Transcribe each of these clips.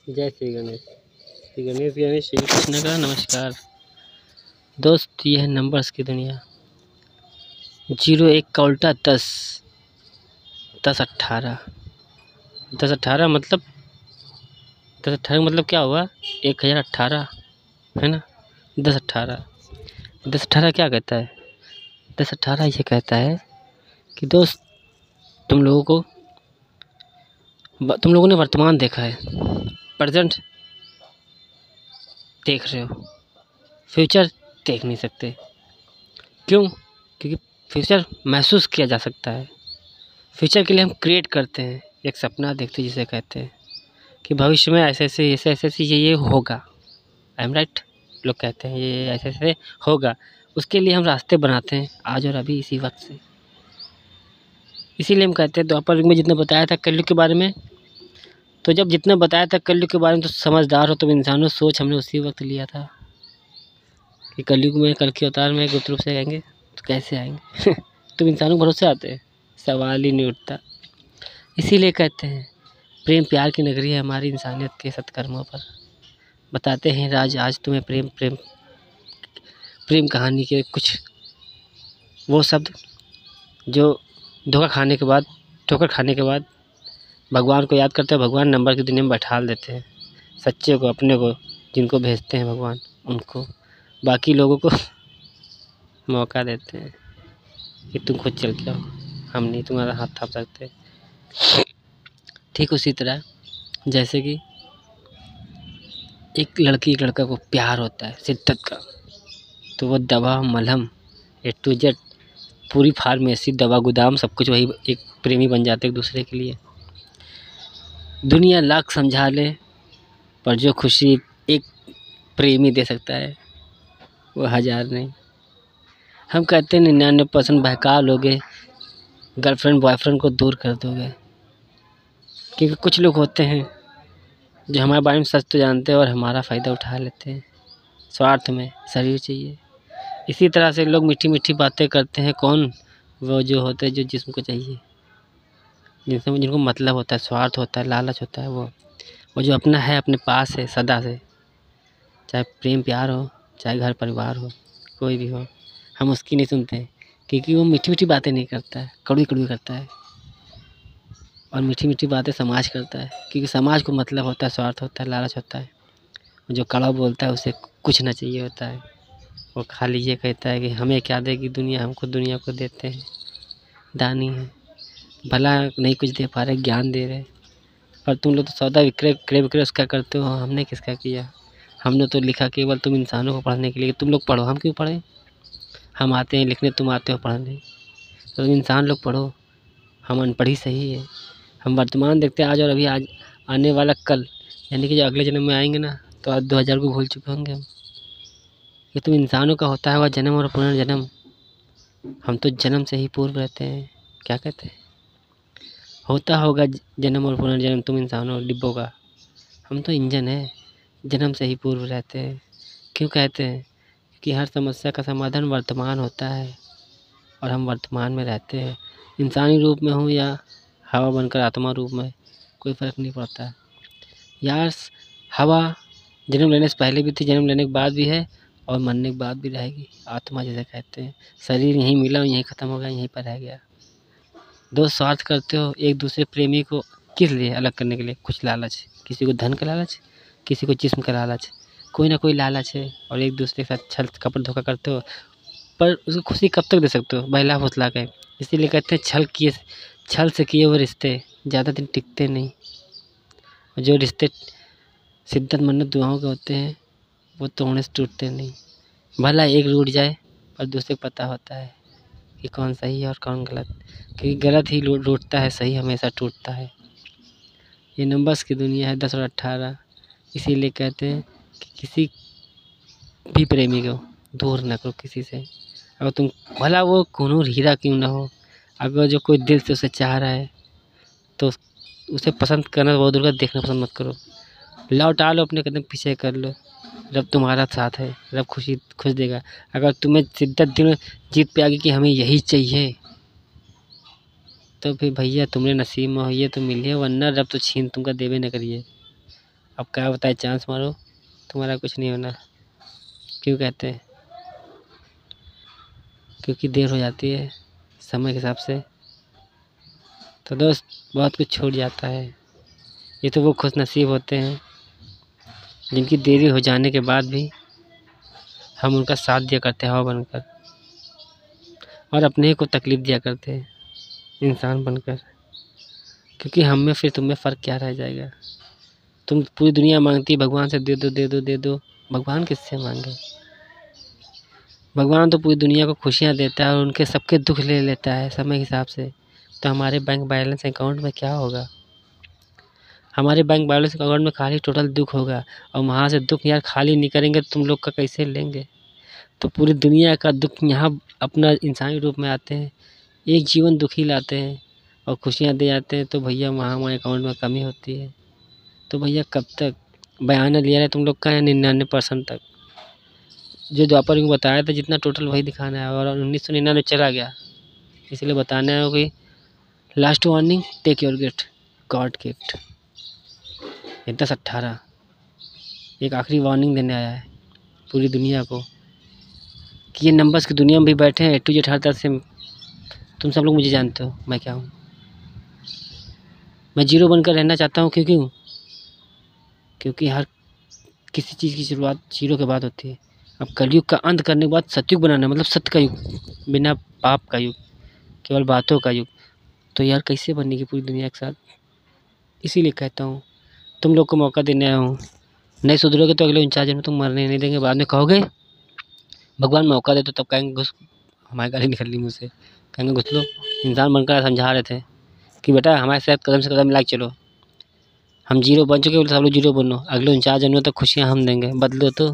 जय श्री गणेश। श्री गणेश गणेश श्री कृष्ण का नमस्कार। दोस्त, ये है नंबर्स की दुनिया। 01 का उल्टा 10, 10 18, 10 18 मतलब 10 18 मतलब क्या हुआ? 1018 है ना। 10 18 10 18 क्या कहता है? 10 18 ये कहता है कि दोस्त, तुम लोगों ने वर्तमान देखा है, प्रेजेंट देख रहे हो, फ्यूचर देख नहीं सकते। क्यों? क्योंकि फ्यूचर महसूस किया जा सकता है। फ्यूचर के लिए हम क्रिएट करते हैं, एक सपना देखते हैं जिसे कहते हैं कि भविष्य में ऐसे ऐसे ये होगा। I am right. लोग कहते हैं ये ऐसे ऐसे होगा, उसके लिए हम रास्ते बनाते हैं आज और अभी इसी वक्त से। इसीलिए हम कहते हैं द्वापर युग में जितना बताया था कलयुग के बारे में, तो जब जितना बताया था कलयुग के बारे में तो समझदार हो तुम इंसानों, सोच हमने उसी वक्त लिया था कि कलयुग में कल के अवतार में गुप्त रूप से आएंगे तो कैसे आएंगे। तुम इंसानों को भरोसे आते हैं, सवाल ही नहीं उठता। इसीलिए कहते हैं प्रेम प्यार की नगरी है हमारी इंसानियत के सत्कर्मों पर। बताते हैं राज आज तुम्हें प्रेम कहानी के कुछ वो शब्द जो ठोकर खाने के बाद भगवान को याद करते हैं। भगवान नंबर की दुनिया में बैठा देते हैं सच्चे को, अपने को, जिनको भेजते हैं भगवान उनको, बाकी लोगों को मौका देते हैं कि तुम खुद चल के आओ, हम नहीं तुम्हारा हाथ थाप सकते। ठीक उसी तरह जैसे कि एक लड़की एक लड़का को प्यार होता है शिद्दत का, तो वो दवा मलहम A to Z पूरी फार्मेसी दवा गोदाम सब कुछ वही एक प्रेमी बन जाते एक दूसरे के लिए। दुनिया लाख समझा ले पर जो खुशी एक प्रेमी दे सकता है वो 1000 नहीं। हम कहते हैं 99% बहका लोगे, गर्लफ्रेंड बॉयफ्रेंड को दूर कर दोगे। क्योंकि कुछ लोग होते हैं जो हमारे बारे में सच तो जानते हैं और हमारा फ़ायदा उठा लेते हैं स्वार्थ में, शरीर चाहिए। इसी तरह से लोग मीठी मीठी बातें करते हैं। कौन? वो जो होते हैं जो जिस्म को चाहिए, जिनको मतलब होता है, स्वार्थ होता है, लालच होता है। वो जो अपना है अपने पास है सदा से, चाहे प्रेम प्यार हो, चाहे घर परिवार हो, कोई भी हो, हम उसकी नहीं सुनते क्योंकि वो मीठी मीठी बातें नहीं करता है, कड़वी कड़वी करता है। और मीठी मीठी बातें समाज करता है क्योंकि समाज को मतलब होता है, स्वार्थ होता है, लालच होता है। जो कड़वा बोलता है उसे कुछ ना चाहिए होता है, वो खाली ये कहता है कि हमें क्या देगी दुनिया, हमको दुनिया को देते हैं। दानी है, भला नहीं कुछ दे पा रहे, ज्ञान दे रहे, पर तुम लोग तो सौदा विक्रय क्रय विक्रय उसका करते हो। हमने किसका किया? हमने तो लिखा केवल तुम इंसानों को पढ़ने के लिए, तुम लोग पढ़ो, हम क्यों पढ़ें? हम आते हैं लिखने, तुम आते हो पढ़ने, तो तुम इंसान लोग पढ़ो। हम अनपढ़ ही सही है। हम वर्तमान देखते हैं आज और अभी, आज आने वाला कल, यानी कि जो अगले जन्म में आएंगे ना तो आज 2000 को भूल चुके होंगे हम। ये तुम इंसानों का होता है वह जन्म और पुनर्जन्म। हम तो जन्म से ही पूर्व रहते हैं। क्या कहते हैं? होता होगा जन्म और पुनर्जन्म तुम इंसानों डिब्बों का, हम तो इंजन है, जन्म से ही पूर्व रहते हैं। क्यों कहते हैं? कि हर समस्या का समाधान वर्तमान होता है और हम वर्तमान में रहते हैं। इंसानी रूप में हो या हवा बनकर आत्मा रूप में, कोई फ़र्क नहीं पड़ता। यार हवा जन्म लेने से पहले भी थी, जन्म लेने के बाद भी है और मरने के बाद भी रहेगी। आत्मा जिसे कहते हैं, शरीर यहीं मिला, यहीं ख़त्म हो गया, यहीं पर रह गया। दो स्वार्थ करते हो एक दूसरे प्रेमी को, किस लिए? अलग करने के लिए। कुछ लालच, किसी को धन का लालच, किसी को जिस्म का लालच, कोई ना कोई लालच है। और एक दूसरे के साथ छल कपट धोखा करते हो, पर उसको खुशी कब तक दे सकते हो? बहला फुसला के। इसीलिए कहते हैं छल से किए हुए रिश्ते ज़्यादा दिन टिकते नहीं। और जो रिश्ते शिद्दत मन्नत दुआओं के होते हैं वो तोड़ने से टूटते नहीं। भला एक रूठ जाए पर दूसरे को पता होता है कि कौन सही है और कौन गलत, क्योंकि गलत ही रूठता है, सही हमेशा टूटता है। ये नंबर्स की दुनिया है 10 और 18। इसीलिए कहते हैं कि किसी भी प्रेमी को दूर न करो किसी से। अगर तुम भला वो खून हीरा क्यों ना हो, अगर जो कोई दिल से उसे चाह रहा है तो उसे पसंद करना बहुत दूर का, देखना पसंद मत करो। लौटा लो, अपने कदम पीछे कर लो। रब तुम्हारा साथ है, रब खुश देगा। अगर तुम्हें शिद्दत दिल में जीत पे आ गई कि हमें यही चाहिए, तो फिर भैया तुम्हारे नसीब में हो ये तो मिलिए, वरना रब तो छीन तुमका देवे न करिए। अब क्या बताए, चांस मारो, तुम्हारा कुछ नहीं होना। क्यों कहते हैं? क्योंकि देर हो जाती है समय के हिसाब से। तो दोस्त, बहुत कुछ छूट जाता है। ये तो वो खुशनसीब होते हैं जिनकी देरी हो जाने के बाद भी हम उनका साथ दिया करते हैं हवा बनकर, और अपने को तकलीफ़ दिया करते हैं इंसान बनकर। क्योंकि हम में फिर तुम में फ़र्क क्या रह जाएगा? तुम पूरी दुनिया मांगती है भगवान से, दे दो दे दो दे दो। भगवान किससे मांगे? भगवान तो पूरी दुनिया को खुशियाँ देता है और उनके सबके दुख ले लेता है समय के हिसाब से। तो हमारे बैंक बैलेंस अकाउंट में क्या होगा? हमारे बैंक बैलेंस अकाउंट में खाली टोटल दुख होगा, और वहाँ से दुख यार खाली नहीं करेंगे तो तुम लोग का कैसे लेंगे? तो पूरी दुनिया का दुख यहाँ अपना इंसानी रूप में आते हैं, एक जीवन दुखी लाते हैं और खुशियाँ दे जाते हैं। तो भैया वहाँ हमारे अकाउंट में कमी होती है। तो भैया कब तक बयाना लिया है तुम लोग का? 99% तक जो द्वापर युग बताया था जितना टोटल वही दिखाना है, और 1999 चला गया। इसलिए बताना है कि last warning, take your gift, god gift. 10/18 एक आखिरी वार्निंग देने आया है पूरी दुनिया को कि ये नंबर्स की दुनिया में भी बैठे हैं, A to Z हर तरह से। तुम सब लोग मुझे जानते हो मैं क्या हूँ। मैं जीरो बनकर रहना चाहता हूँ। क्योंकि हर किसी चीज़ की शुरुआत जीरो के बाद होती है। अब कलयुग का अंत करने के बाद सतयुग बनाना, मतलब सत्य का युग, बिना पाप का युग, केवल बातों का युग। तो यार कैसे बनेगी पूरी दुनिया एक साथ? इसीलिए कहता हूँ तुम लोग को मौका देने आया हूँ। नहीं सुधरोगे तो अगले 49 जन्म तुम मरने नहीं देंगे। बाद में कहोगे भगवान मौका दे, तो तब कहेंगे घुस। हमारी गाली निकल ली मुँह से, कहेंगे घुस लो। इंसान बनकर समझा रहे थे कि बेटा हमारे साथ कदम से कदम मिला के चलो। हम जीरो बन चुके, सब लोग जीरो बनो। अगले 49 जन्मों तक खुशियाँ हम देंगे। बदलो तो,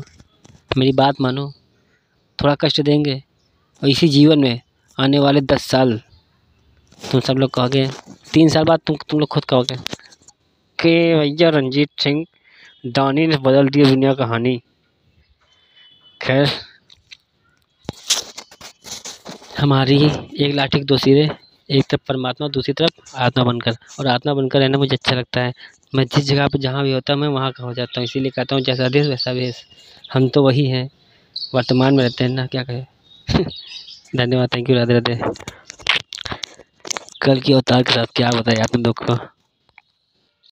मेरी बात मानो। थोड़ा कष्ट देंगे, और इसी जीवन में आने वाले 10 साल तुम सब लोग कहोगे, 3 साल बाद तुम लोग खुद कहोगे कि भैया रंजीत सिंह दानी ने बदल दी दुनिया कहानी। खैर, हमारी एक लाठी के 2 सिरे, एक तरफ परमात्मा, दूसरी तरफ आत्मा बनकर। और आत्मा बनकर रहना मुझे अच्छा लगता है। मैं जिस जगह पे जहाँ भी होता हूँ मैं वहाँ का हो जाता हूँ। इसीलिए कहता हूँ जैसा देश वैसा भेष। हम तो वही हैं, वर्तमान में रहते हैं ना, क्या कहें। धन्यवाद, थैंक यू, राधे राधे। कल की अवतार के साथ क्या बताया आपने दुख को।